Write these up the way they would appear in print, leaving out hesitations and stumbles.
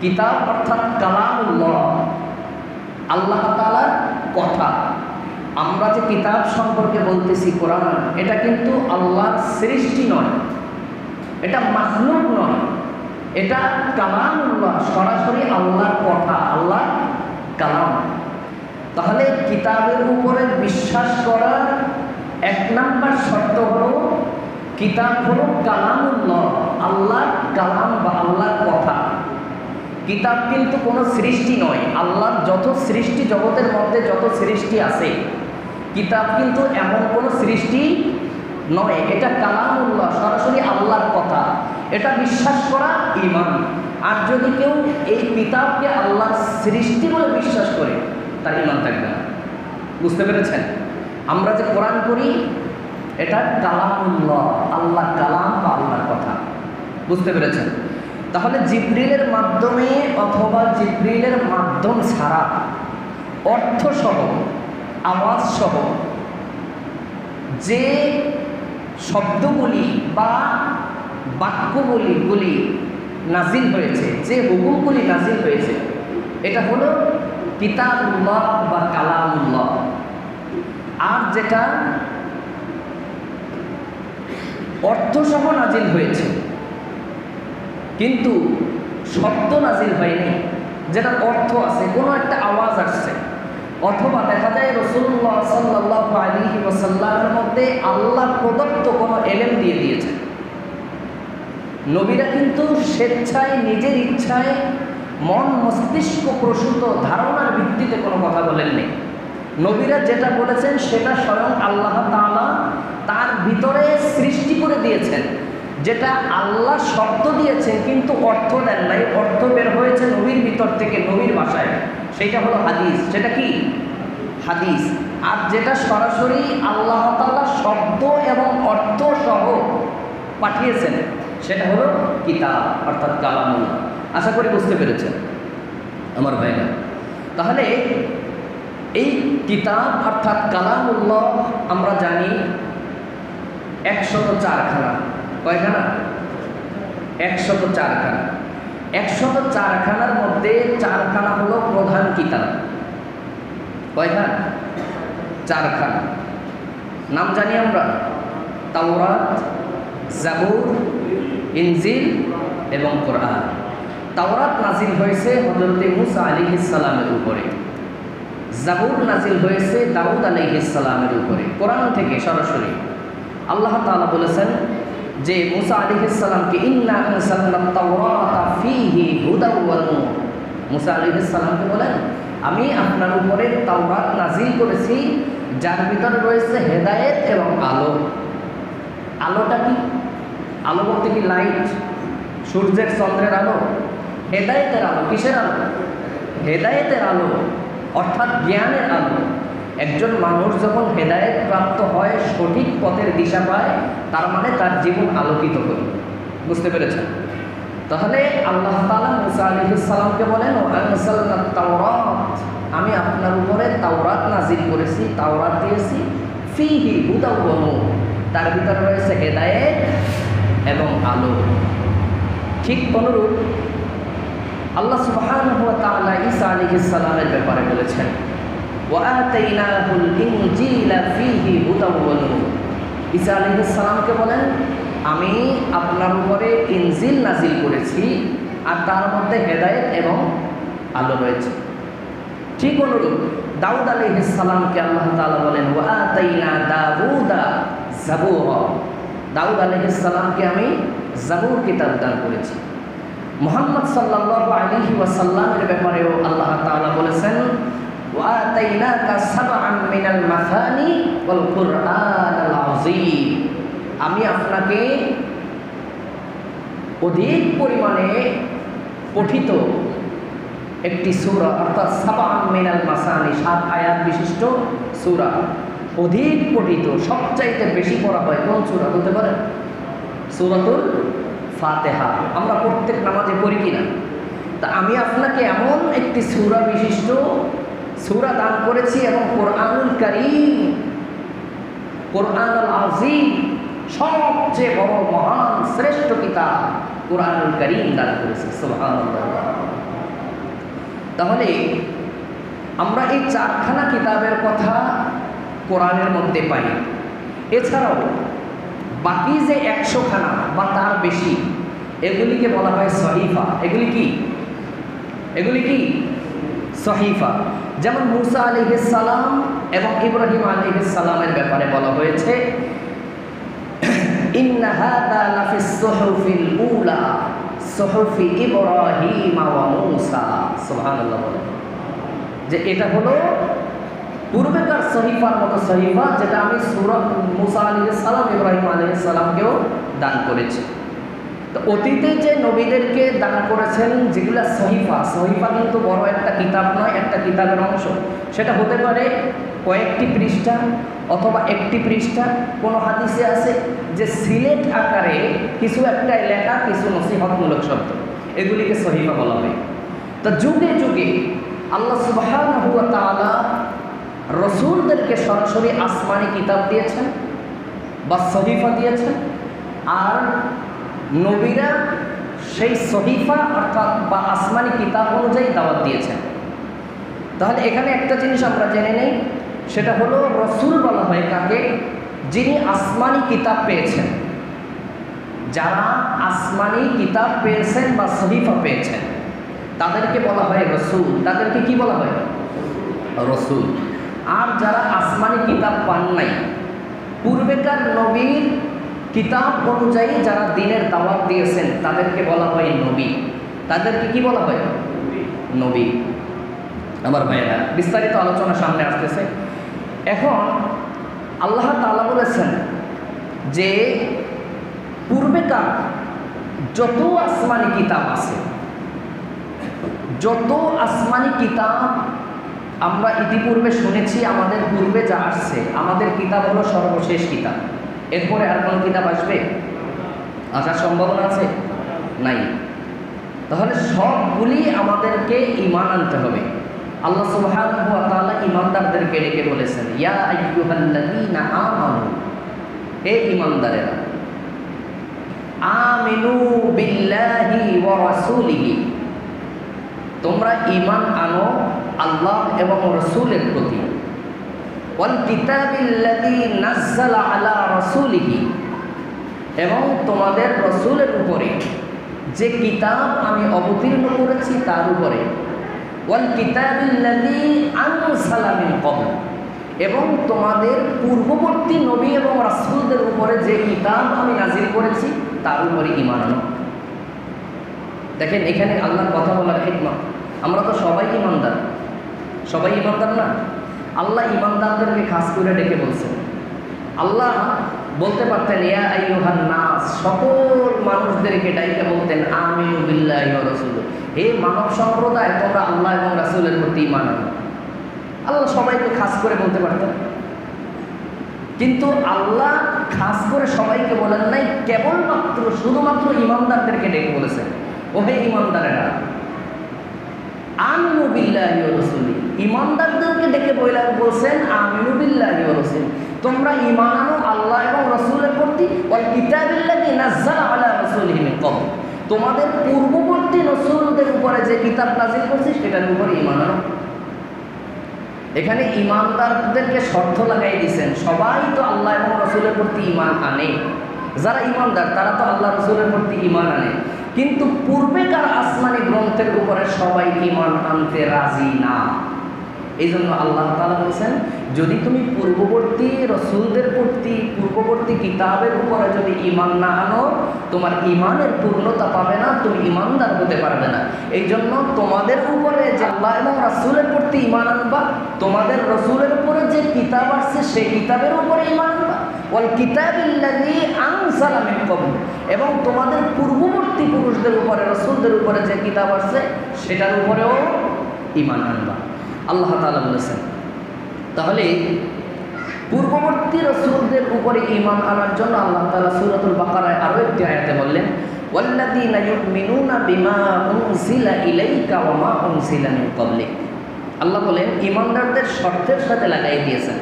কিতাব অর্থাৎ কালামুল্লাহ, আল্লাহ তাআলার কথা। আমরা যে কিতাব সম্পর্কে বলতেছি কোরআন, এটা কিন্তু আল্লাহর সৃষ্টি নয়, এটা মাখলুক নয়, এটা কালামুল্লাহ, সরাসরি আল্লাহর কথা, আল্লাহর কালাম। তাহলে কিতাবের উপরে বিশ্বাস করার এক নাম্বার শর্ত হলো কিতাব হলো কালামুল্লাহ, আল্লাহর কালাম বা আল্লাহর কথা। কিতাব কিন্তু কোনো সৃষ্টি নয়। আল্লাহর যত সৃষ্টি, জগতের মধ্যে যত সৃষ্টি আছে, কিতাব কিন্তু এমন কোনো সৃষ্টি নয়, এটা কালামুল্লাহ, সরাসরি আল্লাহর কথা। এটা বিশ্বাস করা ঈমান। আর যদি কেউ এই কিতাবকে আল্লাহর সৃষ্টি বলে বিশ্বাস করে, তার ঈমান থাকবে না। বুঝতে পেরেছেন? আমরা যে কোরআন পড়ি, এটা কালামুল্লাহ, আল্লাহ কালাম বা আল্লাহর কথা। বুঝতে পেরেছেন? তাহলে জিবরিলের মাধ্যমে অথবা জিবরিলের মাধ্যম ছাড়া অর্থসহ, আওয়াজসহ যে শব্দগুলি বা বাক্যগুলি নাজিল হয়েছে, যে হুকুমগুলি নাজিল হয়েছে, এটা হলো কিতাবুল্লাহ বা কালামুল্লাহ। আর যেটা অর্থসহ নাজিল হয়েছে কিন্তু শব্দ নাজিল হয়নি, যেটার অর্থ আছে, কোনো একটা আওয়াজ আসছে, অথবা দেখা যায় রাসূলুল্লাহ সাল্লাল্লাহু আলাইহি ওয়াসাল্লামের মধ্যে আল্লাহ প্রদত্ত কোনো এলেম দিয়ে দিয়েছেন। নবীরা কিন্তু স্বেচ্ছায়, নিজের ইচ্ছায়, মন মস্তিষ্ক প্রসূত ধারণার ভিত্তিতে কোনো কথা বলেননি। নবীরা যেটা বলেছেন সেটা স্বয়ং আল্লাহ তাআলা তার ভিতরে সৃষ্টি করে দিয়েছেন। যেটা আল্লাহ শব্দ দিয়েছেন কিন্তু অর্থ দেন নাই, অর্থ বের হয়েছে নবীর ভিতর থেকে, নবীর ভাষায়, সেটা হলো হাদিস। সেটা কি? হাদিস। আর যেটা সরাসরি আল্লাহ তাআলা শব্দ এবং অর্থ সহ পাঠিয়েছেন, সেটা হলো কিতাব অর্থাৎ কালামুল্লাহ। আশা করি বুঝতে পেরেছেন আমার ভাইরা। তাহলে এই কিতাব অর্থাৎ কালামুল্লাহ আমরা জানি 104 খানা। কয়খানা? 104 খানা। 104 খানার মধ্যে 4 খানা হলো প্রধান কিতাব। কয়খানা? 4 খানা। নাম জানি আমরা তাওরাত, জাবুর, ইনজিল এবং কোরআন। তাওরাত নাজিল হয়েছে হযরত মুসা আলাইহিস সালামের উপরে, জাবুর নাজিল হয়েছে দাউদ আলাইহিস সালামের উপরে, কোরআন থেকে সরাসরি। আল্লাহ তাআলা বলেছেন যে মুসা আলাইহিস সালামকে ইন্না আনসালনাত তাওরাতা ফীহি হুদাও ওয়া নূর। মুসা আলাইহিস সালামকে বলেন, আমি আপনার উপরে তাওরাত নাজিল করেছি যার ভিতরে রয়েছে হেদায়েত এবং আলো। আলোটা কি? আলো বলতে কি লাইট, সূর্যের চন্দ্রের আলো? হেদায়েতের আলো। কিসের আলো? হেদায়েতের আলো, অর্থাৎ জ্ঞানের আলো। একজন মানুষ যখন হেদায়েত প্রাপ্ত হয়, সঠিক পথের দিশা পায়, তার মানে তার জীবন আলোকিত হয়। বুঝতে পেরেছেন? তাহলে আল্লাহ তাআলা মুসা আলাইহিস সালামকে বলেন, ওয়া আনসালনাত তাওরাত, আমি আপনার উপরে তাওরাত নাজিল করেছি, তাওরাত দিয়েছি, ফীহি হুদাও ওয়া নূর, তার ভিতরে রয়েছে হেদায়েত এবং আলো। ঠিক অনুরূপ আল্লাহ সুবহানাহু ওয়া তাআলা ঈসা আলাইহিস সালামের ব্যাপারে বলেছেন, ওয়া আতাইনাহুল ইনজিলা ফীহি হুদাও ওয়া নূর। ঈসা আলাইহিস সালামকে বলেন, আমি আপনার উপরে ইনজিল নাজিল করেছি আর তার মধ্যে হেদায়েত এবং আলো রয়েছে। ঠিক অনুরূপ দাউদ আলাইহিস সালামকে আল্লাহ তাআলা বলেন, ওয়া আতাইনা দাউদা জাবুরা, দাউদ আলাইহিস সালামকে আমি জাবুর কিতাব দান করেছি। মুহাম্মদ সাল্লাল্লাহু আলাইহি ওয়াসাল্লামের ব্যাপারেও আল্লাহ তাআলা বলেছেন, ওয়া আতাইনাকা সাবআন মিনাল মাসানি ওয়াল কুরআনাল আযীম, আমি আপনাকে অধিক পরিমাণে পঠিত একটি সূরা, অর্থাৎ সাবআন মিনাল মাসানি, 7 আয়াত বিশিষ্ট সূরা, অধিক পঠিত, সবচাইতে বেশি পড়া হয় কোন সূরা বলতে পারেন? সূরাতুল ফাতিহা। আমরা প্রত্যেক নামাজে পড়ি কিনা? তা আমি আপনাকে এমন একটি সূরা বিশিষ্ট সূরা দান করেছি এবং কোরআনুল কারীম, কোরআনুল আযীম, সবচেয়ে বড় মহান শ্রেষ্ঠ কিতাব কোরআনুল কারীম দান করেছি। সুবহানাল্লাহ। তাহলে আমরা এই চারখানা কিতাবের কথা কোরআনের মধ্যে পাই। এছাড়াও বাকি যে 100খানা বা তার বেশি, এগুলিকে বলা হয় সহিফা। এগুলি কি সহিফা। যেমন মুসা আলাইহিস সালাম এবং ইব্রাহিম আলাইহিস সালামের ব্যাপারে বলা হয়েছে, ইন্না হাযা লাফিস সুহুফিল উলা সুহুফি ইব্রাহিম ওয়া মুসা। সুবহানাল্লাহ বলে যে এটা হলো পূর্বেকার সহিফার মতো সহিফা, যেটা আমি সূরা মুসা আলাইহিস সালাম ইব্রাহিম আলাইহিস সালামকেও দান করেছি। তো অতীতে যে নবীদেরকে দান করেছেন যেগুলা সহিফা কিন্তু বড় একটা কিতাব নয়, একটা কিতাবের অংশ। সেটা হতে পারে কয়েকটি পৃষ্ঠা অথবা একটি পৃষ্ঠা। কোনো হাদিসে আছে যে সিলেট আকারে কিছু একটা লেখা, কিছু নসিহতমূলক শব্দ, এগুলিকে সহিফা বলা হয়। তো যুগে যুগে আল্লাহ সুবহানাহু ওয়া তাআলা রসুলদেরকে সরাসরি আসমানি কিতাব দিয়েছেন বা সহিফা দিয়েছেন, আর নবীরা সেই সহিফা অর্থাৎ বা আসমানি কিতাব অনুযায়ী দাওয়াত দিয়েছেন। তাহলে এখানে একটা জিনিস আমরা জেনে নেই, সেটা হলো রসুল বলা হয় কাকে? যিনি আসমানি কিতাব পেয়েছেন। যারা আসমানি কিতাব পেয়েছেন বা সহিফা পেয়েছেন তাদেরকে বলা হয় রসুল। তাদেরকে কি বলা হয়? রসুল। আর যারা আসমানি কিতাব পান নাই, পূর্বেকার নবীর কিতাব অনুযায়ী যারা দ্বীনের দাওয়াত দিয়েছেন তাদেরকে বলা হয় নবী। তাদেরকে কি বলা হয়? নবী। আমার ভাইয়েরা, বিস্তারিত আলোচনা সামনে আসতেছে। এখন আল্লাহ তাআলা বলেছেন যে পূর্বেকার যত আসমানি কিতাব আছে, যত আসমানি কিতাব আমরা ইতিপূর্বে শুনেছি, আমাদের পূর্বে যা আসছে, আমাদের কিতাব হলো সর্বশেষ কিতাব। এরপরে আর কোনো কিতাব আসবে? আসার সম্ভাবনা আছে? নাই। তাহলে সবগুলি আমাদেরকে ঈমান আনতে হবে। আল্লাহ সুবহানাহু ওয়া তাআলা ঈমানদারদেরকে ডেকে বলেছেন, ইয়া আইয়ুহাল্লাযীনা আমানু, হে ঈমানদারেরা, আমিনু বিল্লাহি ওয়া রাসূলিহি, তোমরা ঈমান আনো আল্লাহ এবং রাসূলের প্রতি। ওয়াল কিতাবিল্লাযী নাযালা আলা রাসূলিহি, এবং তোমাদের রাসূলের উপরে যে কিতাব আমি অবতীর্ণ করেছি তার উপরে। ওয়াল কিতাবিল্লাযী আনজালা মিন ক্বাবল, এবং তোমাদের পূর্ববর্তী নবী এবং রাসূলদের উপরে যে কিতাব আমি নাজিল করেছি তার উপরে ঈমান আনো। দেখেন এখানে আল্লাহর কথা বলার হিকমত। আমরা তো সবাই ঈমানদার, সবাই ঈমানদার না? আল্লাহ ঈমানদারদেরকে খাস করে ডেকে বলছেন। আল্লাহ বলতে পারতেন ইয়া আইয়ুহান নাস, সকল মানুষদেরকে ডাইকে বলতেন আমিনু বিল্লাহি ওয়া রাসূলিহি, হে মানব সম্প্রদায় তোমরা আল্লাহ এবং রাসূলের প্রতি ঈমান আনো। আল্লাহ সবাইকে খাস করে বলতে পারতেন, কিন্তু আল্লাহ খাস করে সবাইকে বলেন নাই, কেবলমাত্র শুধুমাত্র ঈমানদারদেরকে ডেকে বলেছেন, ও হে ঈমানদারেরা আমিনু বিল্লাহি ওয়া রাসূলিহি। ঈমানদারদেরকে ডেকে বলছেন আমিনু বিল্লাহি ওয়া রাসূলিহি, তোমরা ঈমান আনো আল্লাহ এবং রাসূলের প্রতি। ওয়াল কিতাবিল্লাযী নাযালা আলা রাসূলিহি মিন ক্বাবল, তোমাদের পূর্ববর্তী রাসূলদের উপরে যে কিতাব নাযিল করেছি সেটার উপরে ঈমান আনো। এখানে ঈমানদারদেরকে শর্ত লাগাই দিয়েছেন। সবাই তো আল্লাহ এবং রাসূলের প্রতি ঈমান আনে, যারা ঈমানদার তারা তো আল্লাহ রাসূলের প্রতি ঈমান আনে, কিন্তু পূর্বেকার আসমানি গ্রন্থের উপরে সবাই ঈমান আনতে রাজি না। এই জন্য আল্লাহ তাআলা বলেছেন, যদি তুমি পূর্ববর্তী রাসূলদের প্রতি, পূর্ববর্তী কিতাবের উপরে যদি ঈমান না আনো, তোমার ঈমানের পূর্ণতা পাবে না, তুমি ঈমানদার হতে পারবে না। এই জন্য তোমাদের উপরে যে আল্লাহ এবং রাসূলের প্রতি ঈমান আনবা, তোমাদের রাসূলের উপরে যে কিতাব আসছে সেই কিতাবের উপরে ঈমান আনবা। ওয়াল কিতাবিল্লাযী আনজালা মিন ক্বাবল, এবং তোমাদের পূর্ববর্তী পুরুষদের উপরে, রাসূলদের উপরে যে কিতাব আসছে সেটার উপরেও ঈমান আনবা, আল্লাহ তাআলা বলেছেন। তাহলে পূর্ববর্তী রাসূলদের উপরে ঈমান আনার জন্য আল্লাহ তাআলা সূরাতুল বাকারায় আরো একটি আয়াতে বললেন, ওয়াল্লাযীনা ইউমিনুনা বিমা উনজিলা ইলাইকা ওয়া মা উনজিলা মিন ক্বাবলিক। আল্লাহ বলেন ঈমানদারদের শর্তের সাথে লাগাই দিয়েছেন।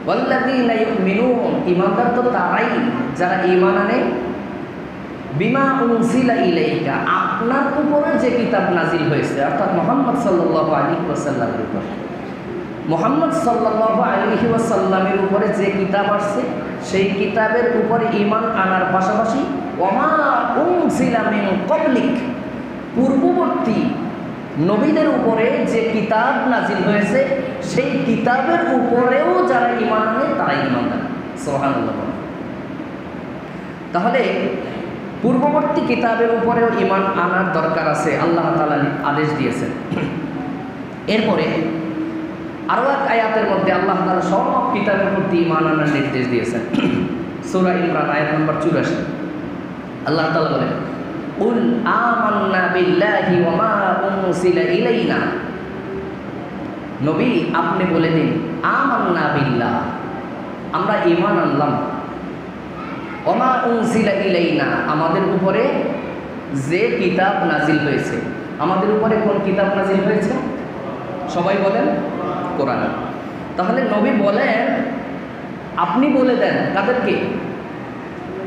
ওয়াল্লাযীনা ইউমিনুন, ঈমানদার তো তারাই যারা ঈমান আনে বিমা উনজিলা ইলাইকা, আপনার উপরে যে কিতাব নাজিল হয়েছে, অর্থাৎ মুহাম্মদ সাল্লাল্লাহু আলাইহি ওয়াসাল্লামের উপর, মুহাম্মদ সাল্লাল্লাহু আলাইহি ওয়াসাল্লামের উপরে যে কিতাব আসছে সেই কিতাবের উপরে ঈমান আনার পাশাপাশি ওমা উনজিলা মিন ক্বাবলিক, পূর্ববর্তী নবীদের উপরে যে কিতাব নাজিল হয়েছে সেই কিতাবের উপরেও যারা ঈমান আনে তারাই ঈমানদার। সুবহানাল্লাহ। তাহলে পূর্ববর্তী কিতাবের উপরেও ঈমান আনার দরকার আছে, আল্লাহ তাআলা আদেশ দিয়েছেন। এরপরে আরও এক আয়াতের মধ্যে আল্লাহ তাআলা সব কিতাবের প্রতি ঈমান আনার নির্দেশ দিয়েছেন। সূরা ইমরান আয়াত নম্বর 84, আল্লাহ তাআলা বলেন, কুল আমান্না বিল্লাহি ওয়া মা উনজিলা ইলাইনা, নবী আপনি বলে দিন আমান্না বিল্লাহ, আমরা ঈমান আনলাম, ওয়া মা উনজিলা ইলাইনা, আমাদের উপরে যে কিতাব নাজিল হয়েছে। আমাদের উপরে কোন কিতাব নাজিল হয়েছে? সবাই বলেন কোরআন। তাহলে নবী বলেন, আপনি বলে দেন কাদেরকে?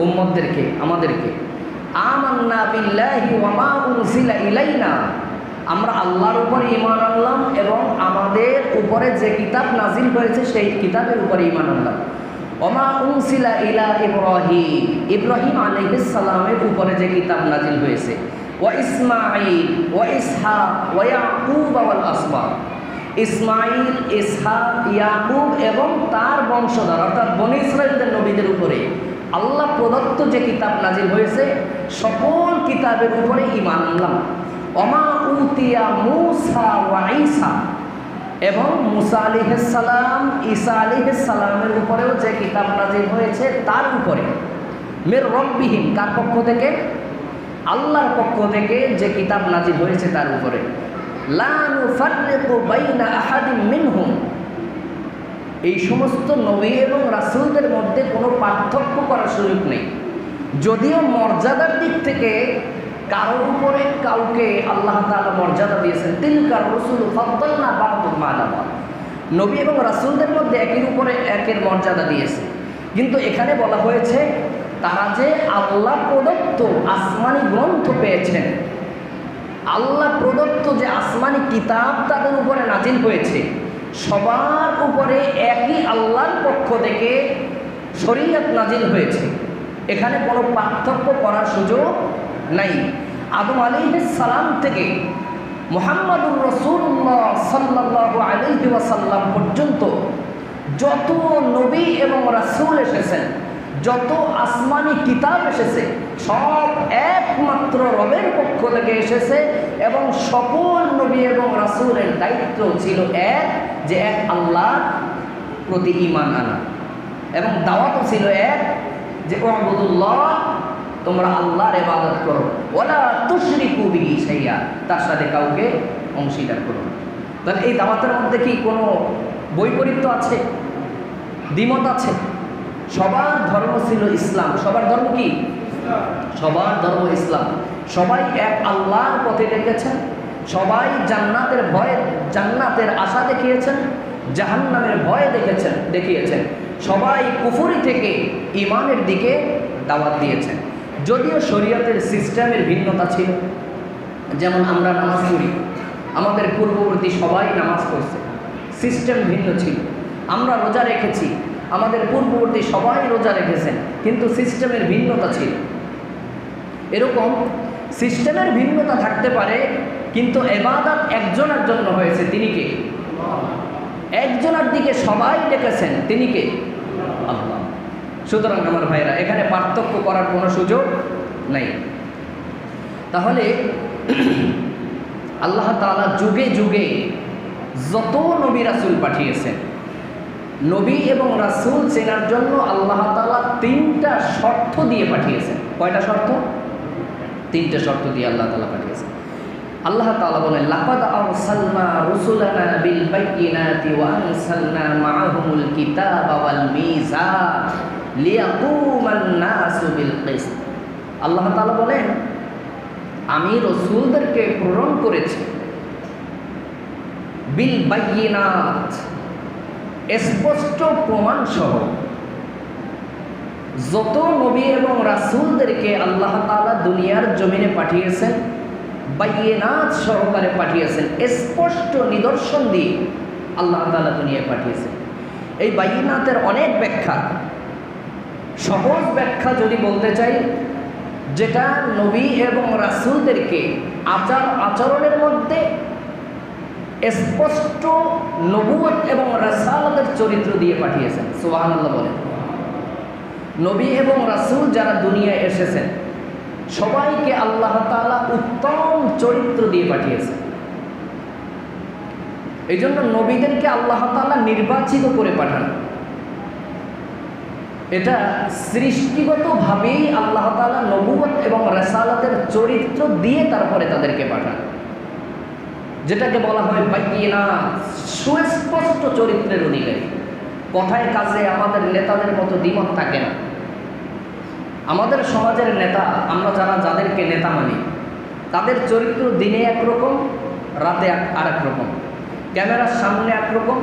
উম্মতদেরকে, আমাদেরকে। আমান্না বিল্লাহি ওয়া মা উনজিলা ইলাইনা, আমরা আল্লাহর উপরে ঈমান আনলাম এবং আমাদের উপরে যে কিতাব নাজিল হয়েছে সেই কিতাবের উপরে ঈমান আনলাম। ওয়া মা উনজিলা ইলা ইব্রাহিম, ইব্রাহিম আলাইহিস সালামের উপরে যে কিতাব নাজিল হয়েছে, ওয়া ইসমাঈল ওয়া ইসহাক ওয়া ইয়াকুব ওয়াল আসবাত, ইসমাঈল, ইসহাক, ইয়াকুব এবং তার বংশধর অর্থাৎ বনী ইসরাঈলদের নবীদের উপরে আল্লাহ প্রদত্ত যে কিতাব নাজিল হয়েছে সকল কিতাবের উপরে ঈমান আনলাম। ওমা উতিয়া মূসা ওয়া ঈসা, এবং মুসা আলাইহিস সালাম, ঈসা আলাইহিস সালামের উপরেও যে কিতাব নাজিল হয়েছে তার উপরে, মির রব্বিহিম, কার পক্ষ থেকে? আল্লাহর পক্ষ থেকে যে কিতাব নাজিল হয়েছে তার উপরে। লা নুফাররিকু বাইনা আহাদিম মিনহুম, এই সমস্ত নবী এবং রাসূলদের মধ্যে কোনো পার্থক্য করার সুযোগ নেই। যদিও মর্যাদার দিক থেকে কারোর উপরে কাউকে আল্লাহ তাআলা মর্যাদা দিয়েছেন, তিলকার রাসূলু ফাদ্দালনা বা'দুহুম আলা বা'দ, নবী এবং রাসূলদের মধ্যে একের উপরে একের মর্যাদা দিয়েছে। কিন্তু এখানে বলা হয়েছে তারা যে আল্লাহ প্রদত্ত আসমানি গ্রন্থ পেয়েছেন, আল্লাহ প্রদত্ত যে আসমানি কিতাব তাদের উপরে নাজিল হয়েছে, সবার উপরে একই আল্লাহর পক্ষ থেকে শরীয়ত নাজিল হয়েছে, এখানে কোনো পার্থক্য করার সুযোগ নাই। আদম আলাইহিস সালাম থেকে মুহাম্মাদুর রাসূলুল্লাহ সাল্লাল্লাহু আলাইহি ওয়াসাল্লাম পর্যন্ত যত নবী এবং রাসূল এসেছেন, যত আসমানি কিতাব এসেছে, সব একমাত্র রবের পক্ষ থেকে এসেছে এবং সকল নবী এবং রাসূলের দায়িত্ব ছিল এক, যে এক আল্লাহর প্রতি ঈমান আনা, এবং দাওয়াতও ছিল এক, যে উ'বুদুল্লাহ, তোমরা আল্লাহর ইবাদত করো, ওয়ালা তুশরিকু বিহি শাইআ, তার সাথে কাউকে অংশীদার করো না। তাহলে এই দাওয়াতের মধ্যে কি কোনো বৈপরীত্য আছে? দ্বিমত আছে? সবার ধর্ম ছিল ইসলাম। সবার ধর্ম কি? সবার ধর্ম ইসলাম। সবাই এক আল্লাহর পথে ডেকেছেন, সবাই জান্নাতের ভয়ে, জান্নাতের আশা দেখিয়েছেন, জাহান্নামের ভয় দেখিয়েছেন। সবাই কুফরি থেকে ঈমানের দিকে দাওয়াত দিয়েছেন। যদিও শরীয়তের সিস্টেমের ভিন্নতা ছিল, যেমন আমরা নামাজ পড়ি, আমাদের পূর্ববর্তী সবাই নামাজ পড়ছে, সিস্টেম ভিন্ন ছিল। আমরা রোজা রেখেছি, আমাদের পূর্ববর্তী সবাই রোজা রেখেছেন, কিন্তু সিস্টেমের ভিন্নতা ছিল। এরকম সিস্টেমের ভিন্নতা থাকতে পারে, কিন্তু ইবাদত একজনের জন্য হয়েছে, তিনি কে? একজনের দিকে সবাই ডেকেছেন, তিনি কে? আল্লাহ। সুতরাং আমার ভাইরা, এখানে পার্থক্য করার কোনো সুযোগ নাই। তাহলে আল্লাহ তাআলা যুগে যুগে যত নবী রাসূল পাঠিয়েছেন, নবী এবং রাসূল চেনার জন্য আল্লাহ তাআলা 3টা শর্ত দিয়ে পাঠিয়েছেন। কয়টা শর্ত? 3টে শর্ত দিয়ে আল্লাহ তাআলা পাঠিয়েছেন। আল্লাহ তাআলা বলেন, লাকাদ আরসালনা রুসুলানা বিল বাইয়িনাতি ওয়া আনসালনা মাআহুমুল কিতাবা ওয়াল মিজান লিয়াকুমান নাসু বিল কিসত। আল্লাহ তাআলা বলেন, আমি রাসূলদেরকে প্রেরণ করেছি বিল বাইয়িনাত, স্পষ্ট প্রমাণ সহ। যত নবী এবং রাসূলদেরকে আল্লাহ তাআলা দুনিয়ার জমিনে পাঠিয়েছেন, বাইয়িনাত সহকারে পাঠিয়েছেন, স্পষ্ট নিদর্শন দিয়ে আল্লাহ তাআলা দুনিয়ায় পাঠিয়েছেন। এই বাইয়িনাতের অনেক ব্যাখ্যা, সহজ ব্যাখ্যা যদি বলতে চাই, যেটা নবী এবং রাসূলদেরকে আচার আচরণের মধ্যে স্পষ্ট নবুয়ত এবং রাসালাতের চরিত্র দিয়ে পাঠিয়েছেন। সুবহানাল্লাহ বলেন। নবী এবং রাসূল যারা দুনিয়ায় এসেছেন সবাইকে আল্লাহ তাআলা উত্তম চরিত্র দিয়ে পাঠিয়েছেন। এই জন্য নবীদেরকে আল্লাহ তাআলা নির্বাচিত করে পাঠান। এটা সৃষ্টিগতভাবেই আল্লাহ তাআলা নবুয়ত এবং রাসালাতের চরিত্র দিয়ে তারপরে তাদেরকে পাঠান, যেটাকে বলা হয় বাইয়িনাত, সুস্পষ্ট চরিত্রের অধিকারী। কথায় কাজে আমাদের নেতাদের মতো দ্বিমত থাকে না। আমাদের সমাজের নেতা, আমরা যাদেরকে নেতা মানি, তাদের চরিত্র দিনে একরকম, রাতে আরেক রকম। ক্যামেরার সামনে একরকম,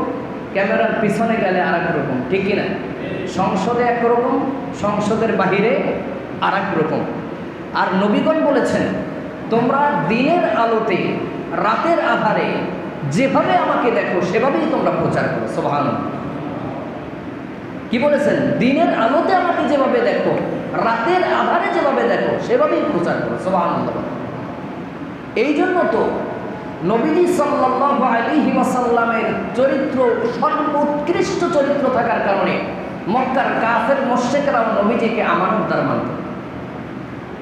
ক্যামেরার পিছনে গেলে আরেক রকম, ঠিক কিনা? সংসদে একরকম, সংসদের বাহিরে আরেক রকম। আর নবীগণ বলেছেন, তোমরা দিনের আলোতে রাতের আধারে যেভাবে আমাকে দেখো সেভাবেই তোমরা প্রচার করো। সুবহানাল্লাহ। কি বলেছেন? দিনের আলোতে আমাকে যেভাবে দেখো, রাতের আধারে যেভাবে দেখো সেভাবেই প্রচার করো। সুবহানাল্লাহ। এই জন্য তো নবীজি সাল্লাল্লাহু আলাইহি ওয়াসাল্লামের চরিত্র সর্বোৎকৃষ্ট চরিত্র থাকার কারণে মক্কার কাফের মুশরিকরা নবীজিকে আমানতদার মানত।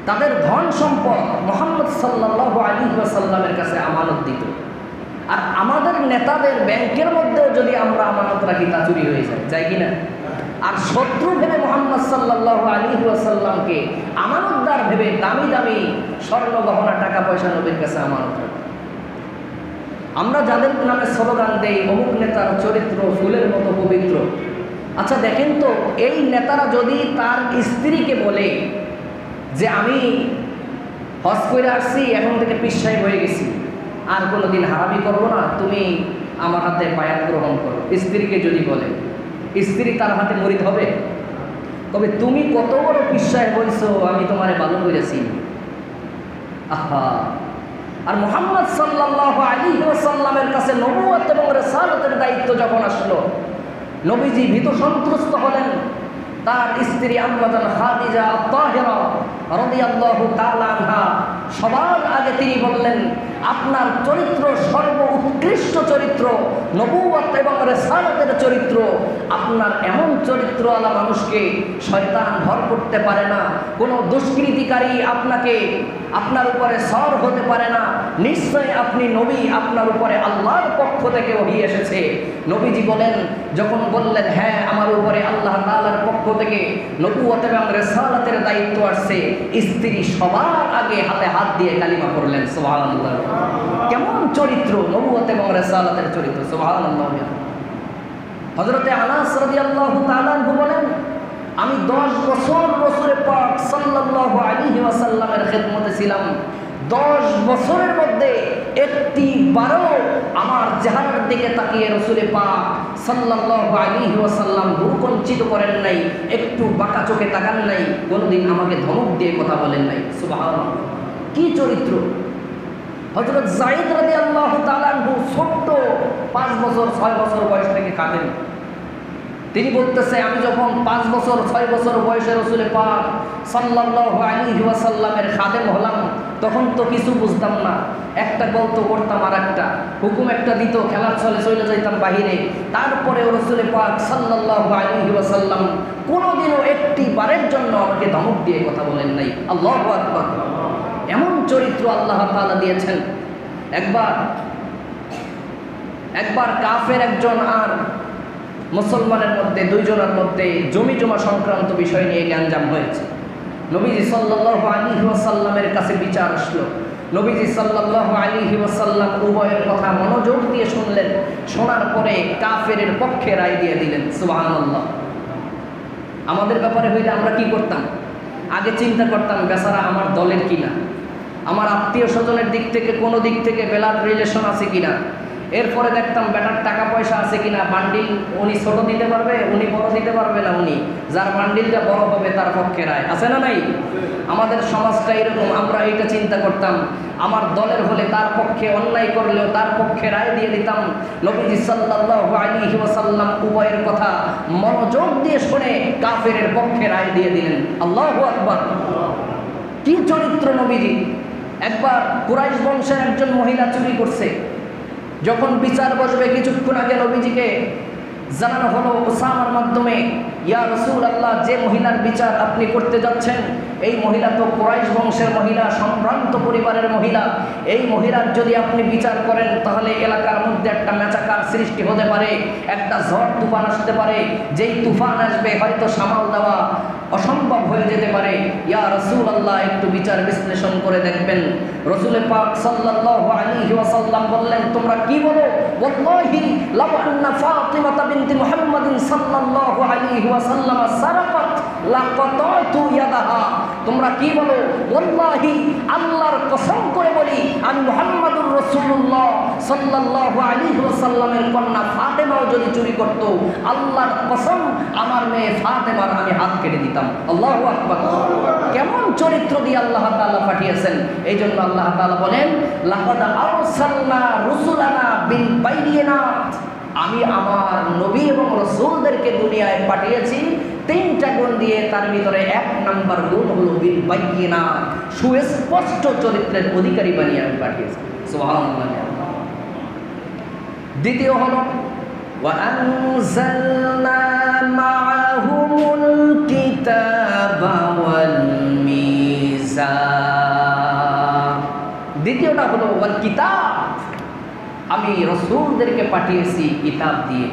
তাদের ধন সম্পদ মুহাম্মদ সাল্লাল্লাহু আলাইহি ওয়াসাল্লামের কাছে আমানত দিত। আর আমাদের নেতাদের ব্যাংকের মধ্যেও যদি আমরা আমানত রাখি তা চুরি হয়ে যায় কিনা? আর শত্রু ভেবে মুহাম্মদ সাল্লাল্লাহু আলাইহি ওয়াসাল্লামকে আমানতদার ভেবে দামি দামি স্বর্ণ গহনা টাকা পয়সা নবীর কাছে আমানত রাখি। আমরা যাদের নামে স্লোগান দেই, অমুক নেতার চরিত্র ফুলের মতো পবিত্র। আচ্ছা দেখেন তো, এই নেতারা যদি তার স্ত্রীকে বলে যে আমি হজ করে আসছি, এখন থেকে পীর সাহেব হয়ে গেছি, আর কোনোদিন হারামি করবো না, তুমি আমার হাতে বায়াত গ্রহণ করো, স্ত্রীকে যদি বলে, স্ত্রী তার হাতে মুরিদ হবে? তবে তুমি কত বড় পীর সাহেব বলছো, আমি তোমারে ভালো করেছি। আহা! আর মুহাম্মদ সাল্লাল্লাহু আলাইহি ওয়াসাল্লামের কাছে নবুয়ত এবং রাসালাতের দায়িত্ব যখন আসলো, নবীজি ভীত সন্ত্রস্ত হলেন। তার স্ত্রী আম্মা জান খাদিজা আত-তাহিরা রাদিয়াল্লাহু তাআলা আনহা সবার আগে তিনি বললেন, আপনার চরিত্র সর্বোৎকৃষ্ট চরিত্র, নবুয়ত এবং রাসালাতের চরিত্র। আপনার এমন চরিত্রওয়ালা মানুষকে শয়তান ভর করতে পারে না, কোনো দুষ্কৃতিকারী আপনার উপরে সর হতে পারে না। নিশ্চয় আপনি নবী, আপনার উপরে আল্লাহর পক্ষ থেকে ওহী এসেছে। নবীজি যখন বললেন হ্যাঁ আমার উপরে আল্লাহ তাআলার পক্ষ থেকে নবুয়ত এবং রাসালাতের দায়িত্ব আসছে, স্ত্রী সবার আগে হাতে হাত দিয়ে কালিমা পড়লেন। সুবহানাল্লাহ। কেমন চরিত্র, নবুয়ত এবং রাসালাতের চরিত্র। সুবহানাল্লাহ। হযরতে আনাস রাদিয়াল্লাহু তাআলা আনহু বলেন, আমি 10 বছর রাসূলে পাক সাল্লাল্লাহু আলাইহি ওয়াসাল্লামের খেদমতে ছিলাম। 10 বছরের মধ্যে একটি বারও আমার চেহারার দিকে তাকিয়ে রাসূলে পাক সাল্লাল্লাহু আলাইহি ওয়াসাল্লাম ভ্রুকুঞ্চিত করেন নাই, একটু বাঁকা চোখে তাকান নাই, কোনোদিন আমাকে ধমক দিয়ে কথা বলেন নাই। সুবহানাল্লাহ। কি চরিত্র! হযরত যায়েদ রাদিয়াল্লাহু তাআলা আনহু ছোট্ট 5 বছর 6 বছর বয়স থেকে কাঁদেন। তিনি বলতেছে, আমি যখন 5 বছর 6 বছর বয়সে রাসূলে পাক সাল্লাল্লাহু আলাইহি ওয়াসাল্লামের খাদেম হলাম, তখন তো কিছু বুঝতাম না। একটা গল্প করতাম আর একটা হুকুম একটা দিত, খেলার ছলে চলে যাইতাম বাহিরে। তারপরেও রাসূলে পাক সাল্লাল্লাহু আলাইহি ওয়াসাল্লাম কোনোদিনও একটি বারের জন্য আমাকে ধমক দিয়ে কথা বলেন নাই। আল্লাহু আকবার। এমন চরিত্র আল্লাহ তাআলা দিয়েছেন। একবার কাফের একজন আর মুসলমানের মধ্যে, দুইজনের মধ্যে জমি জমা সংক্রান্ত বিষয় নিয়ে গ্যাঞ্জাম হয়েছে। নবীজি সাল্লাল্লাহু আলাইহি ওয়াসাল্লামের কাছে বিচার আসলো। নবীজি সাল্লাল্লাহু আলাইহি ওয়াসাল্লাম উভয়ের কথা মনোযোগ দিয়ে শুনলেন। শোনার পরে কাফেরের পক্ষে রায় দিয়ে দিলেন। সুবহানাল্লাহ। আমাদের ব্যাপারে হইলে আমরা কি করতাম? আগে চিন্তা করতাম বেচারা আমার দলের কিনা, আমার আত্মীয় স্বজনের দিক থেকে কোনো দিক থেকে ব্লাড রিলেশন আছে কিনা, এরপরে দেখতাম বেটার টাকা পয়সা আছে কিনা, বান্ডিল উনি ছোট দিতে পারবে, উনি বড় দিতে পারবে না, উনি যার বান্ডিলটা বড় হবে তার পক্ষে রায়, আছে না নাই? আমাদের সমাজটা এরকম, আমরা এইটা চিন্তা করতাম আমার দলের হলে তার পক্ষে, অন্যায় করলেও তার পক্ষে রায় দিয়ে দিতাম। নবীজি সাল্লাল্লাহু আলাইহি ওয়াসাল্লাম উভয়ের কথা মনোযোগ দিয়ে শুনে কাফেরের পক্ষে রায় দিয়ে দিলেন। আল্লাহু আকবার! কি চরিত্র নবীজি! একবার কুরাইশ বংশের একজন মহিলা চুরি করছে, যখন বিচার বসবে কিছুক্ষণ আগে নবীজিকে জানানো হলো ওসামার মাধ্যমে, ইয়া রাসূলুল্লাহ, যে মহিলার বিচার আপনি করতে যাচ্ছেন এই মহিলা তো কুরাইশ বংশের মহিলা, সম্ভ্রান্ত পরিবারের মহিলা, এই মহিলার যদি আপনি বিচার করেন তাহলে এলাকার মধ্যে একটা মেচাকার সৃষ্টি হতে পারে, একটা ঝড় তুফান আসতে পারে, যেই তুফান আসবে হয়তো সামাল দেওয়া অসম্ভব হয়ে যেতে পারে। ইয়া রাসূলুল্লাহ, একটু বিচার বিশ্লেষণ করে দেখবেন। রাসূল পাক সাল্লাল্লাহু আলাইহি ওয়াসাল্লাম বললেন, তোমরা কি বলো? ওয়াল্লাহি লাউ আন্না ফাতিমা বিনতি মুহাম্মাদিন সাল্লাল্লাহু আলাইহি ওয়াসাল্লাম সারাকাত লাকাতাতু ইয়াদাহা। তোমরা কি বলো? ওয়াল্লাহি, আল্লাহর কসম করে বলি, আমি মুহাম্মাদুর রাসূলুল্লাহ সাল্লাল্লাহু আলাইহি ওয়াসাল্লামের কন্যা ফাতেমাও যদি চুরি করত, আল্লাহর কসম আমার মেয়ে ফাতেমার আমি হাত কেটে দিতাম। আল্লাহু আকবার! কেমন চরিত্র দিয়ে আল্লাহ তাআলা পাঠিয়েছেন। এই জন্য আল্লাহ তাআলা বলেন, লাকাদ আরসালনা রুসুলানা বিল বাইয়িনাত, আমি আমার নবী এবং রাসূলদেরকে দুনিয়ায় পাঠিয়েছি তিনটা গুণ দিয়ে, তার ভিতরে এক নাম্বার গুণ হলো বিল বাইয়িনাত, সুস্পষ্ট চরিত্রের অধিকারী বানিয়ে আমি পাঠিয়েছি। সুবহানাল্লাহ। দ্বিতীয় হলো ওয়া আনজালনা মাআহুমুল কিতাবা ওয়াল মিজান। দ্বিতীয়টা হলো ওয়াল কিতাব, আমি রাসূলদেরকে পাঠিয়েছি কিতাব দিয়ে।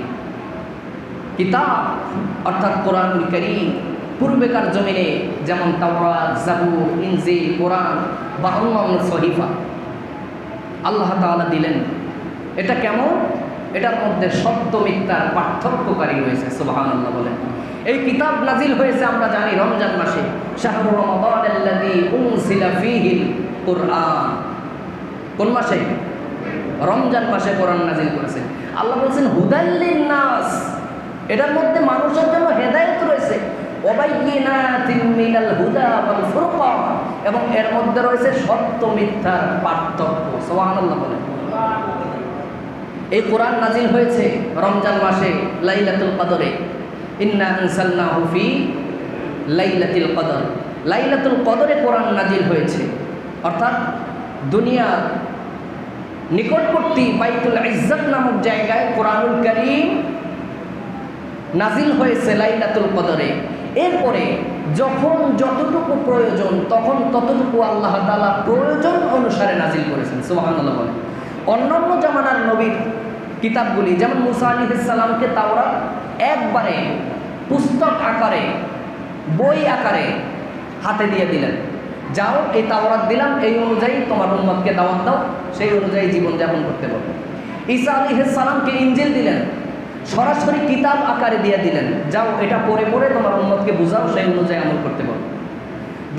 কিতাব অর্থাৎ কোরআনুল কারীম। পূর্বেকার জমিনে যেমন তাওরাত, জাবুর, ইনজিল, কোরআন বা অন্যান্য সহিফা আল্লাহ তাআলা দিলেন। এটা কেমন? এটার মধ্যে সত্য মিথ্যার পার্থক্যকারী রয়েছে। সুবহানাল্লাহ বলেন। এই কিতাব নাজিল হয়েছে আমরা জানি রমজান মাসে, শাহরু রমাদানাল্লাযী উনজিলা ফীহিল কুরআন। কোন মাসে? রমজান মাসে কোরআন নাজিল করেছেন। আল্লাহ বলেছেন হুদাল লিন-নাস, এটার মধ্যে মানুষের জন্য হেদায়েত রয়েছে। ওয়াবাইয়িনাতিন মিনাল হুদা ওয়াল ফুরকান, এবং এর মধ্যে রয়েছে সত্য মিথ্যার পার্থক্য। সুবহানাল্লাহ বলেন। এই কোরআন নাজিল হয়েছে রমজান মাসে লাইলাতুল কদরে। ইন্না আনসালনাহু ফি লাইলাতুল কদর। লাইলাতুল কদরে কোরআন নাজিল হয়েছে, অর্থাৎ দুনিয়ার নিকটবর্তী বাইতুল ইজ্জত নামক জায়গায় কোরআনুল কারীম নাজিল হয়েছে লাইলাতুল কদরে। এরপরে যখন যতটুকু প্রয়োজন তখন ততটুকু আল্লাহ তাআলা প্রয়োজন অনুসারে নাজিল করেছেন। সুবহানাল্লাহ বলেন। অন্যান্য জামানার নবীর কিতাবগুলি, যেমন মুসা আলাইহিস সালামকে তাওরাত একবারে পুস্তক আকারে, বই আকারে হাতে দিয়ে দিলেন, যাও এই তাওরাত দিলাম, এই অনুযায়ী তোমার উম্মতকে দাওয়াত দাও, সেই অনুযায়ী জীবনযাপন করতে বলো। ঈসা আলাইহিস সালামকে ইনজিল দিলেন, সরাসরি কিতাব আকারে দিয়ে দিলেন, যাও এটা পড়ে পড়ে তোমার উম্মতকে বুঝাও, সেই অনুযায়ী আমল করতে বলো।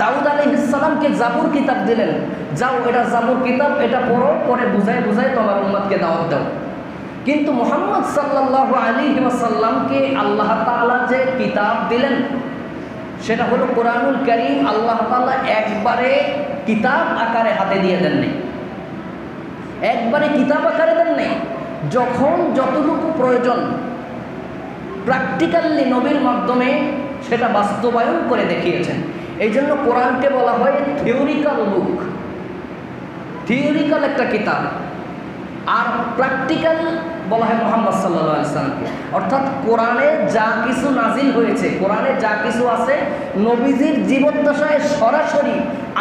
দাউদ আলাইহিস সালামকে জাবুর কিতাব দিলেন, যাও এটা জাবুর কিতাব, এটা পড়ো, পড়ে বুঝায় বুঝায় তোমার উম্মতকে দাওয়াত দাও। কিন্তু মুহাম্মদ সাল্লাল্লাহু আলাইহি ওয়াসাল্লামকে আল্লাহ তাআলা যে কিতাব দিলেন সেটা হলো কোরআনুল কারীম। আল্লাহ তাআলা একবারে কিতাব আকারে হাতে দিয়ে দেন নাই, একবারে কিতাব আকারে দেন নাই। যখন যতটুকু প্রয়োজন প্র্যাকটিক্যালি নবীর মাধ্যমে সেটা বাস্তবায়ন করে দেখিয়েছেন। এই জন্য কোরআনকে বলা হয় থিওরিক্যাল বুক, থিওরিক্যাল একটা কিতাব। আর প্র্যাকটিক্যাল বলা হয় মুহাম্মদ সাল্লাল্লাহু আলাইহি ওয়াসাল্লামকে। অর্থাৎ কোরআনে যা কিছু নাজিল হয়েছে, কোরআনে যা কিছু আছে, নবীজির জীবদ্দশায় সরাসরি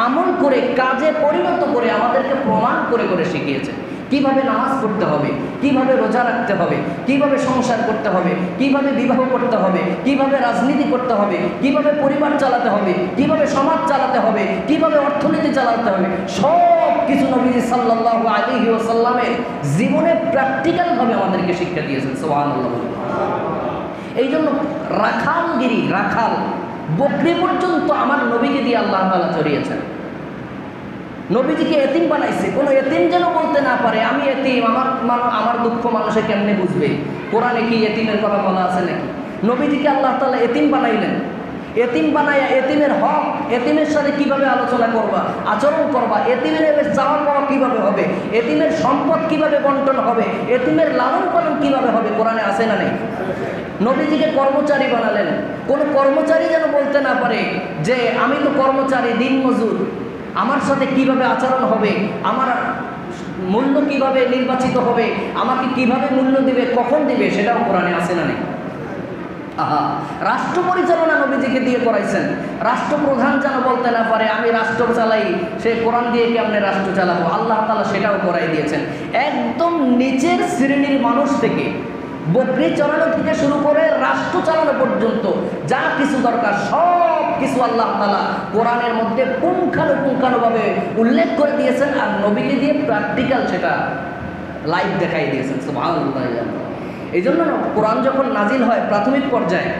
আমল করে কাজে পরিণত করে আমাদেরকে প্রমাণ করে করে শিখিয়েছে। কিভাবে নামাজ পড়তে হবে, কিভাবে রোজা রাখতে হবে, কিভাবে সংসার করতে হবে, কিভাবে বিবাহ করতে হবে, কিভাবে রাজনীতি করতে হবে, কিভাবে পরিবার চালাতে হবে, কিভাবে সমাজ চালাতে হবে, কিভাবে অর্থনীতি চালাতে হবে, সব কিছু নবী সাল্লাল্লাহু আলাইহি ওয়াসাল্লামের জীবনে প্র্যাকটিক্যালভাবে আমাদেরকে শিক্ষা দিয়েছেন। সুবহানাল্লাহ। এই জন্য রাখালগিরি, রাখাল বকরি পর্যন্ত আমার নবীকে দিয়ে আল্লাহ তাআলা চড়িয়েছেন। নবীজিকে এতিম বানাইছে, কোনো এতিম যেন বলতে না পারে আমি এতিম, আমার দুঃখ মানুষে কেমনে বুঝবে। কোরআনে কি এতিমের কথা বলা আছে নাকি? নবীজিকে আল্লাহ তাআলা এতিম বানাইলেন। এতিম বানাইয়া এতিমের হক, এতিমের সাথে কিভাবে আলোচনা করবা, আচরণ করবা, এতিমের চাওয়া পাওয়া কিভাবে হবে, এতিমের সম্পদ কিভাবে বন্টন হবে, এতিমের লালন পালন কিভাবে হবে, কোরআনে আছে না নেই? নবীজিকে কর্মচারী বানালেন। কোনো কর্মচারী যেন বলতে না পারে যে আমি তো কর্মচারী, দিনমজুর, আমার সাথে কিভাবে আচরণ হবে, আমার মূল্য কিভাবে নির্বাচিত হবে, আমাকে কিভাবে মূল্য দিবে, কখন দিবে, সেটাও কোরআনে আছে না নেই? রাষ্ট্র পরিচালনা নবীজিকে দিয়ে করাইছেন। রাষ্ট্রপ্রধান যেন বলতে না পারে আমি রাষ্ট্র চালাই, সে কোরআন দিয়ে কেমনে রাষ্ট্র চালাবো, আল্লাহ তাআলা সেটাও করাই দিয়েছেন। একদম নিচের শ্রেণীর মানুষ থেকে, বকরি চড়ানো থেকে শুরু করে রাষ্ট্র চালানো পর্যন্ত যা কিছু দরকার সব কিছু আল্লাহ তাআলা কোরআনের মধ্যে পুঙ্খানুপুঙ্খানুভাবে উল্লেখ করে দিয়েছেন, আর নবীকে দিয়ে প্র্যাকটিক্যাল সেটা লাইভ দেখাই দিয়েছেন। সুবহানাল্লাহ। এই জন্য কোরআন যখন নাজিল হয় প্রাথমিক পর্যায়ে,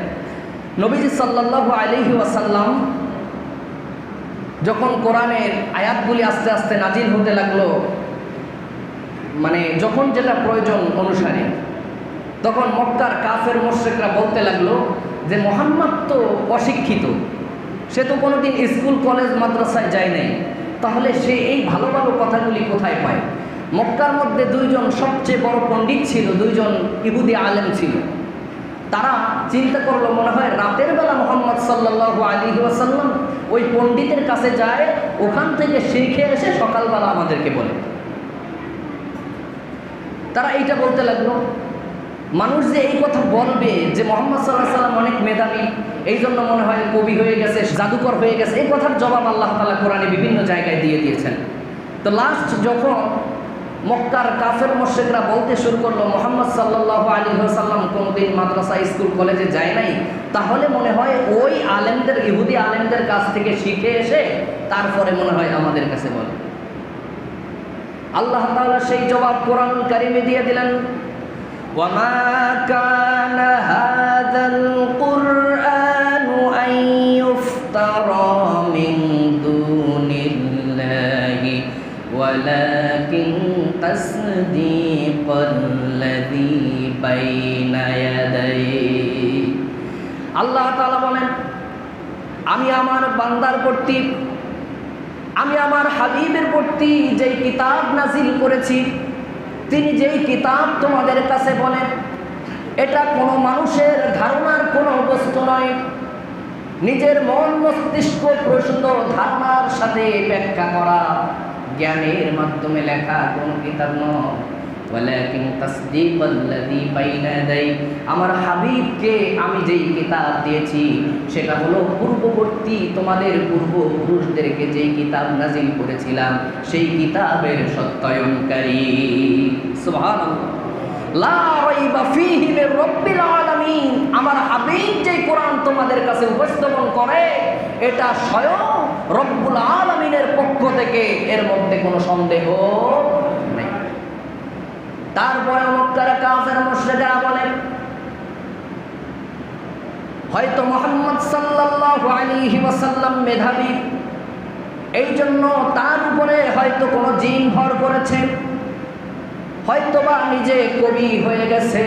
নবীজি সাল্লাল্লাহু আলাইহি ওয়াসাল্লাম যখন কোরআনের আয়াতগুলি আস্তে আস্তে নাজিল হতে লাগলো, মানে যখন যেটা প্রয়োজন অনুসারে, তখন মক্কার কাফের মুশরিকরা বলতে লাগলো যে মুহাম্মদ তো অশিক্ষিত, সে তো কোনোদিন স্কুল কলেজ মাদ্রাসায় যায় নাই, তাহলে সে এই ভালো ভালো কথাগুলি কোথায় পায়? মক্কার মধ্যে দুইজন সবচেয়ে বড় পণ্ডিত ছিল, দুইজন ইহুদি আলেম ছিল। তারা চিন্তা করলো মনে হয় রাতের বেলা মুহাম্মদ সাল্লাল্লাহু আলাইহি ওয়াসাল্লাম ওই পণ্ডিতের কাছে যায়, ওখান থেকে শিখে এসে সকালবেলা আমাদেরকে বলে। তারা এইটা বলতে লাগলো। মানুষ যে এই কথা বলবে যে মুহাম্মদ সাল্লাল্লাহু আলাইহি ওয়াসাল্লাম অনেক মেধাবী, এই জন্য মনে হয় কবি হয়ে গেছে, জাদুকর হয়ে গেছে, এই কথার জবাব আল্লাহ তাআলা কোরআনে বিভিন্ন জায়গায় দিয়ে দিয়েছেন। তো লাস্ট যখন মক্কার কাফের মুশরিকরা বলতে শুরু করলো মুহাম্মদ সাল্লাল্লাহু আলাইহি ওয়াসাল্লাম কোনোদিন মাদ্রাসা স্কুল কলেজে যায় নাই, তাহলে মনে হয় ওই আলেমদের, ইহুদি আলেমদের কাছ থেকে শিখে এসে তারপরে মনে হয় আমাদের কাছে বলে। আল্লাহ তাআলা সেই জবাব কোরআনুল কারীমে দিয়ে দিলেন, ওয়ামা কানা হাযাল কুরআনু আন ইফতারা মিন দুনিল্লাহি ওয়ালাকিন তাসদীকাল্লাযী বাইনা ইয়াদাইহি। আল্লাহ তাআলা বলেন, আমি আমার বান্দার প্রতি, আমি আমার হাবিবের প্রতি যেই কিতাব নাজিল করেছি, তিনি যেই কিতাব তোমাদের কাছে বলেন, এটা কোনো মানুষের ধারণার কোনো বস্তু নয়, নিজের মন মস্তিষ্ক প্রসূত ধারণার সাথে ব্যাখ্যা করা জ্ঞানের মাধ্যমে লেখা কোনো কিতাব নয়। ওয়ালাকিন তাসদীকাল্লাযী বাইনা ইয়াদাইহি, আমার হাবিবকে আমি যেই কিতাব দিয়েছি সেটা হলো পূর্ববর্তী তোমাদের পূর্বপুরুষদেরকে যেই কিতাব নাজিল করেছিলাম সেই কিতাবের সত্যায়নকারী। সুবহানাল্লাহ। লা রাইবা ফীহি মির রাব্বিল আলামিন, আমার হাবিব যেই কোরআন তোমাদের কাছে উপস্থাপন করে এটা স্বয়ং রব্বুল আলামিনের পক্ষ থেকে, এর মধ্যে কোনো সন্দেহ নেই। তারপরে মক্কার কাফের মুশরিকরা বলে হয়তো মুহাম্মদ সাল্লাল্লাহু আলাইহি ওয়াসাল্লাম মেধাবী, এই জন্য তার উপরে হয়তো কোনো জিন ভর করেছে, হয়তোবা নিজে কবি হয়ে গেছে,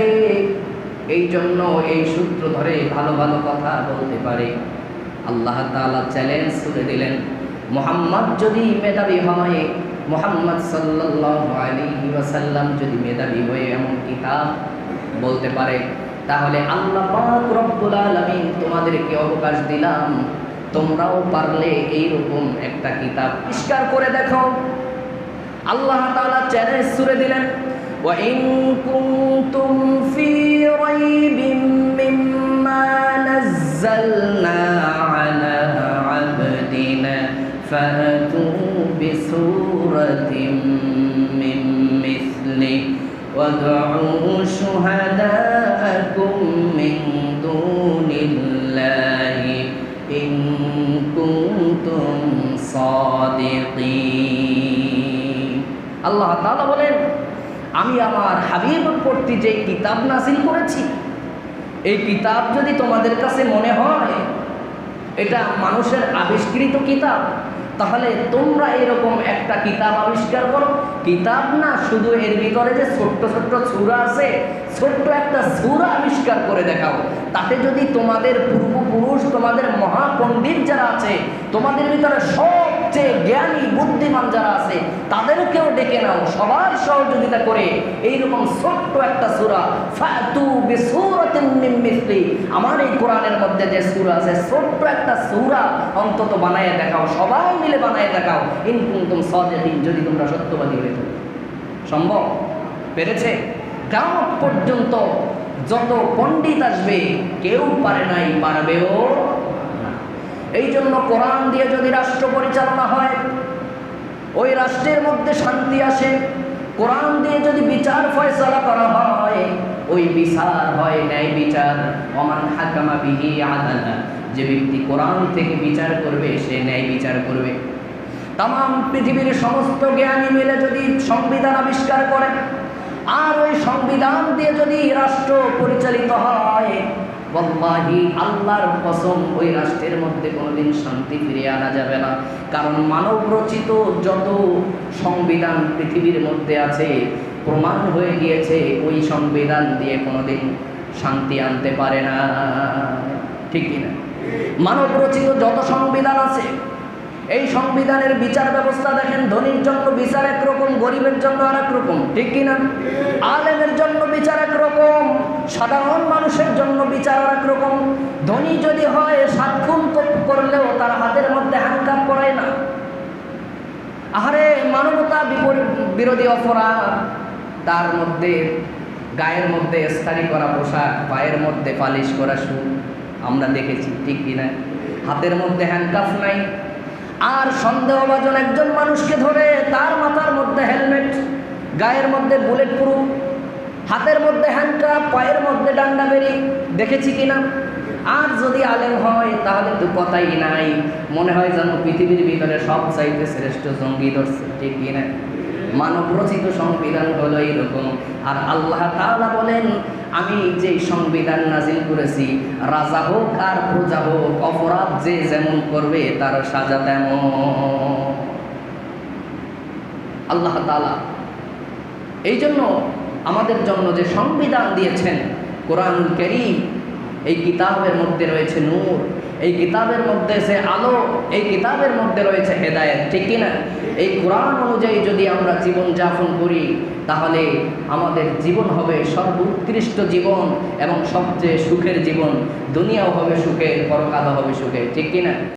এই জন্য এই সূত্র ধরে ভালো ভালো কথা বলতে পারে। আল্লাহ তাআলা চ্যালেঞ্জ ছুড়ে দিলেন, মুহাম্মদ যদি মেধাবী হয়, মুহাম্মদ সাল্লাল্লাহু আলাইহি ওয়াসাল্লাম যদি মেধাবী হয়ে এমন কিতাব বলতে পারে, তাহলে আল্লাহ পাক রব্বুল আলামিন তোমাদেরকে অবকাশ দিলাম, তোমরাও পারলে এইরকম একটা কিতাব আবিষ্কার করে দেখো। আল্লাহ তাআলা চ্যালেঞ্জ ছুড়ে দিলেন, ওয়া ইন কুনতুম ফি রাইবিন মিম্মা নাযালনা আলা আবদিনা ফাতু বিসূরাতিন মিন মিসলিহি ওয়াদউ শুহাদাআকুম মিন দুনিল্লাহি ইন কুনতুম সাদিকিন। আল্লাহ তাআলা বলেন, আমি আমার হাবিবের প্রতি যে কিতাব নাযিল করেছি, এই কিতাব যদি তোমাদের কাছে মনে হয় এটা মানুষের আবিষ্কৃত কিতাব, তাহলে তোমরা এরকম একটা কিতাব আবিষ্কার করো। কিতাব না, শুধু এর ভিতরে যে ছোট্ট ছোট্ট সূরা আছে, ছোট্ট একটা সূরা আবিষ্কার করে দেখাও। তাতে যদি তোমাদের পূর্বপুরুষ, তোমাদের মহাপণ্ডিত যারা আছে, তোমাদের ভিতরে সবচেয়ে জ্ঞানী বুদ্ধিমান যারা আছে, তাদেরকেও ডেকে নাও, সবার সহযোগিতা করে এইরকম ছোট্ট একটা সূরা, ফাতু বিসূরাতিন মিন মিসলি, আমার এই কোরআনের মধ্যে যে সূরা আছে, ছোট্ট একটা সূরা অন্তত বানায় দেখাও, সবাই মিলে বানায় দেখাও, ইন কুনতুম সাদিকিন, যদি তোমরা সত্যবাদী হয়ে থাকো। সম্ভব? পেরেছে? কিয়ামত পর্যন্ত যত পণ্ডিত আসবে কেউ পারে নাই, পারবেও না। এই জন্য কোরআন দিয়ে যদি রাষ্ট্র পরিচালনা হয়, ওই রাষ্ট্রের মধ্যে শান্তি আসে। কোরআন দিয়ে যদি বিচার ফয়সালা করা হয়, ওই বিচার হয় ন্যায় বিচার। ওমান হাকামা বিহি আদালা, যে ব্যক্তি কোরআন থেকে বিচার করবে সে ন্যায় বিচার করবে। তামাম পৃথিবীর সমস্ত জ্ঞানী মিলে যদি সংবিধান আবিষ্কার করে, আর ওই সংবিধান দিয়ে যদি রাষ্ট্র পরিচালিত হয়, ওয়াল্লাহি আল্লাহর কসম, ওই রাষ্ট্রের মধ্যে কোনোদিন শান্তি ফিরিয়ে আনা যাবে না। কারণ মানব রচিত যত সংবিধান পৃথিবীর মধ্যে আছে, প্রমাণ হয়ে গিয়েছে ওই সংবিধান দিয়ে কোনোদিন শান্তি আনতে পারে না। ঠিক কিনা? মানব রচিত যত সংবিধান আছে, এই সংবিধানের বিচার ব্যবস্থা দেখেন, ধনীর জন্য বিচার একরকম, গরিবের জন্য আর এক রকম। ঠিক কিনা? আলেমের জন্য বিচার একরকম, সাধারণ মানুষের জন্য বিচার আর এক রকম। ধনী যদি হয় 7 খুন করলেও তার হাতের মধ্যে হ্যান্ডকাপ পরায় না। আহারে, মানবতা বিরোধী অপরাধ, তার মধ্যে গায়ের মধ্যে ইস্তারি করা পোশাক, পায়ের মধ্যে পালিশ করা শু আমরা দেখেছি। ঠিক কিনা? হাতের মধ্যে হ্যান্ডকাফ নাই। আর সন্দেহভাজন একজন মানুষকে ধরে তার মাথার মধ্যে হেলমেট, গায়ের মধ্যে বুলেট প্রুফ, হাতের মধ্যে হ্যান্ডকাপ, পায়ের মধ্যে ডান্ডা বেরি, দেখেছি কিনা? আর যদি আলেম হয় তাহলে তো কথাই নাই, মনে হয় যেন পৃথিবীর ভিতরে সব চাইতে শ্রেষ্ঠ জঙ্গি ধরছে। ঠিক কিনা? মানব রচিত সংবিধান হলো এইরকম। আর আল্লাহ তাআলা বলেন, আমি যে সংবিধান নাজিল করেছি, রাজা হোক আর প্রজা হোক, অপরাধ যে যেমন করবে তার সাজা তেমন। আল্লাহ তাআলা এই জন্য আমাদের জন্য যে সংবিধান দিয়েছেন, কোরআনুল কারীম, এই কিতাবের মধ্যে রয়েছে নূর, এই কিতাবের মধ্যে সে আলো, এই কিতাবের মধ্যে রয়েছে হেদায়েত। ঠিক কিনা? এই কোরআন অনুযায়ী যদি আমরা জীবন যাপন করি, তাহলে আমাদের জীবন হবে সর্বোৎকৃষ্ট জীবন এবং সবচেয়ে সুখের জীবন। দুনিয়াও হবে সুখের, পরকালও হবে সুখের। ঠিক কিনা?